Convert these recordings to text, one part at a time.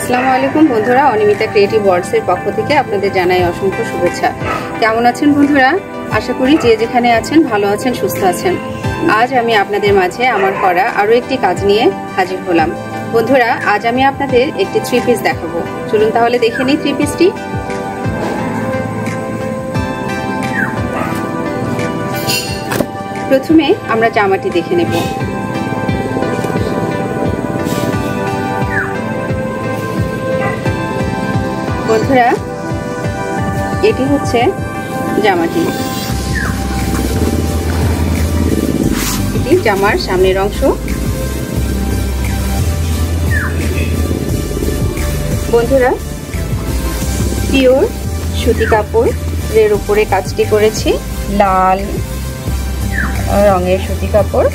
আসসালামু আলাইকুম বন্ধুরা, অনিমিতা ক্রিয়েটিভ ওয়ার্ল্ডসের পক্ষ থেকে আপনাদের জানাই অসংখ্য শুভেচ্ছা। কেমন আছেন বন্ধুরা? আশা করি যে যেখানে আছেন ভালো আছেন, সুস্থ আছেন। আজ আমি আপনাদের মাঝে আমার করা আরও একটি কাজ নিয়ে হাজির হলাম। বন্ধুরা, আজ আমি আপনাদের একটি থ্রি পিস দেখাবো। চলুন তাহলে দেখে নিই থ্রি পিসটি। প্রথমে আমরা জামাটি দেখে নেব। বন্ধুরা, এটি হচ্ছে জামাটি। এটি জামার সামনের অংশ। বন্ধুরা, পিওর সুতি কাপড়ের উপরে কাজটি করেছি, লাল রঙের সুতি কাপড়।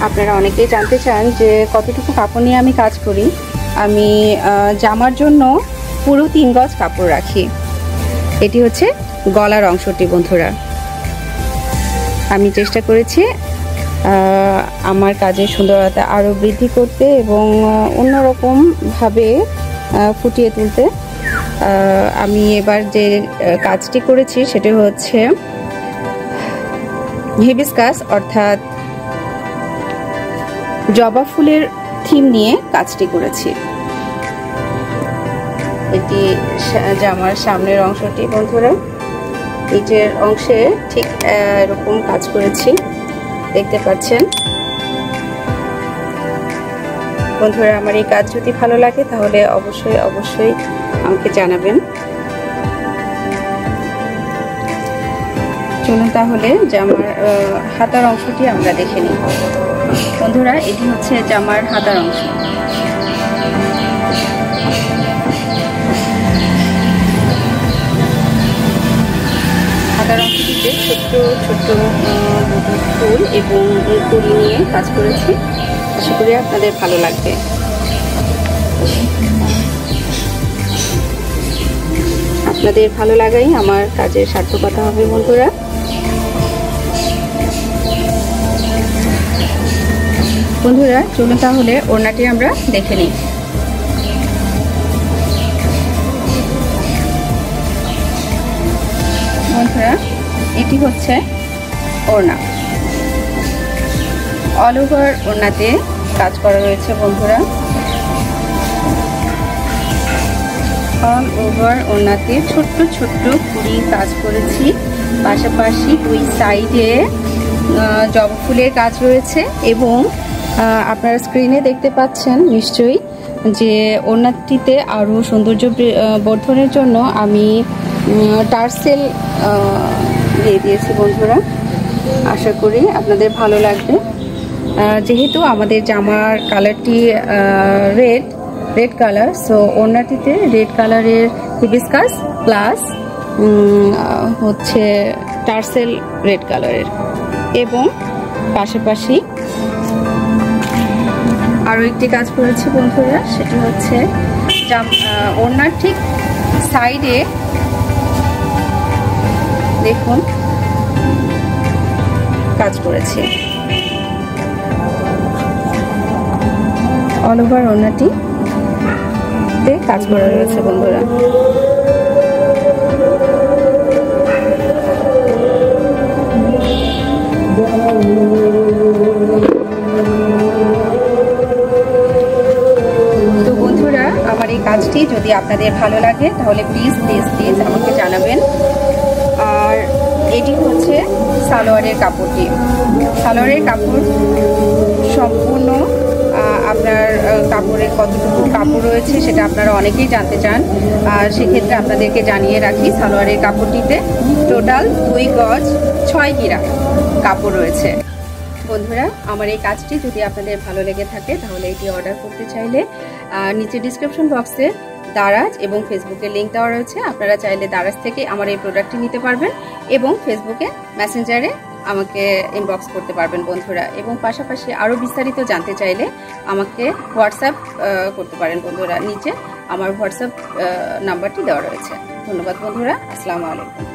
আপনারা অনেকেই জানতে চান যে কতটুকু কাপড় নিয়ে আমি কাজ করি। আমি জামার জন্য পুরো 3 গজ কাপড় রাখি। এটি হচ্ছে গলার অংশটি। বন্ধুরা, আমি চেষ্টা করেছি আমার কাজের সুন্দরতা আরও বৃদ্ধি করতে এবং অন্যরকমভাবে ফুটিয়ে তুলতে। আমি এবার যে কাজটি করেছি সেটি হচ্ছে হিবিস্কাস অর্থাৎ জবা ফুলের থিম নিয়ে কাজটি করেছি। এটি জামার সামনের অংশটি। বন্ধুরা, নিচের অংশে ঠিক এরকম কাজ করেছি, দেখতে পাচ্ছেন। বন্ধুরা, আমার এই কাজ যদি ভালো লাগে তাহলে অবশ্যই আমাকে জানাবেন। চলুন তাহলে জামার হাতার অংশটি আমরা দেখে নিই। বন্ধুরা, এটি হচ্ছে জামার হাতার অংশ। হাতার অংশটিতে ছোট্ট ছোট্ট দুটো ফুল এবং কড়ি নিয়ে কাজ করেছি। আশা করি আপনাদের ভালো লাগবে। আপনাদের ভালো লাগাই আমার কাজের সার্থকতা হবে। বন্ধুরা, চলুন তাহলে ওড়নাটি আমরা দেখে নিই। বন্ধুরা, এটি হচ্ছে ওড়না। অল ওভার ওড়নাতে কাজ করা রয়েছে। বন্ধুরা, অল ওভার ওড়নাতে ছোট্ট ছোট্ট কুড়ি কাজ করেছি। পাশাপাশি 2 সাইডে জবা ফুলের কাজ রয়েছে এবং আপনারা স্ক্রিনে দেখতে পাচ্ছেন নিশ্চয়ই যে ওড়নাটিতে আরও সৌন্দর্য বর্ধনের জন্য আমি টার্সেল দিয়ে দিয়েছি। বন্ধুরা, আশা করি আপনাদের ভালো লাগবে। যেহেতু আমাদের জামার কালারটি রেড কালার, সো ওড়নাটিতে রেড কালারের হিবিস্কাস প্লাস হচ্ছে টার্সেল রেড কালারের, এবং পাশাপাশি আরও একটি কাজ করেছি। বন্ধুরা, সেটি হচ্ছে ওড়নার ঠিক সাইডে দেখুন কাজ করেছি। অল ওভার ওড়নাটিতে কাজ করা রয়েছে। বন্ধুরা, আমার এই কাজটি যদি আপনাদের ভালো লাগে তাহলে প্লিজ আমাকে জানাবেন। আর এটি হচ্ছে সালোয়ারের কাপড়টি। সালোয়ারের কাপড় সম্পূর্ণ আপনার কাপড়ের কতটুকু কাপড় রয়েছে সেটা আপনারা অনেকেই জানতে চান। আর সেক্ষেত্রে আপনাদেরকে জানিয়ে রাখি, সালোয়ারের কাপড়টিতে টোটাল 2 গজ 6 গিরা কাপড় রয়েছে। বন্ধুরা, আমার এই কাজটি যদি আপনাদের ভালো লেগে থাকে তাহলে এটি অর্ডার করতে চাইলে নিচে ডিসক্রিপশন বক্সে দারাজ এবং ফেসবুকের লিঙ্ক দেওয়া রয়েছে। আপনারা চাইলে দারাজ থেকে আমার এই প্রোডাক্টটি নিতে পারবেন এবং ফেসবুকে মেসেঞ্জারে আমাকে ইনবক্স করতে পারবেন। বন্ধুরা, এবং পাশাপাশি আরও বিস্তারিত জানতে চাইলে আমাকে হোয়াটসঅ্যাপ করতে পারেন। বন্ধুরা, নিচে আমার হোয়াটসঅ্যাপ নাম্বারটি দেওয়া রয়েছে। ধন্যবাদ বন্ধুরা, আসসালামু আলাইকুম।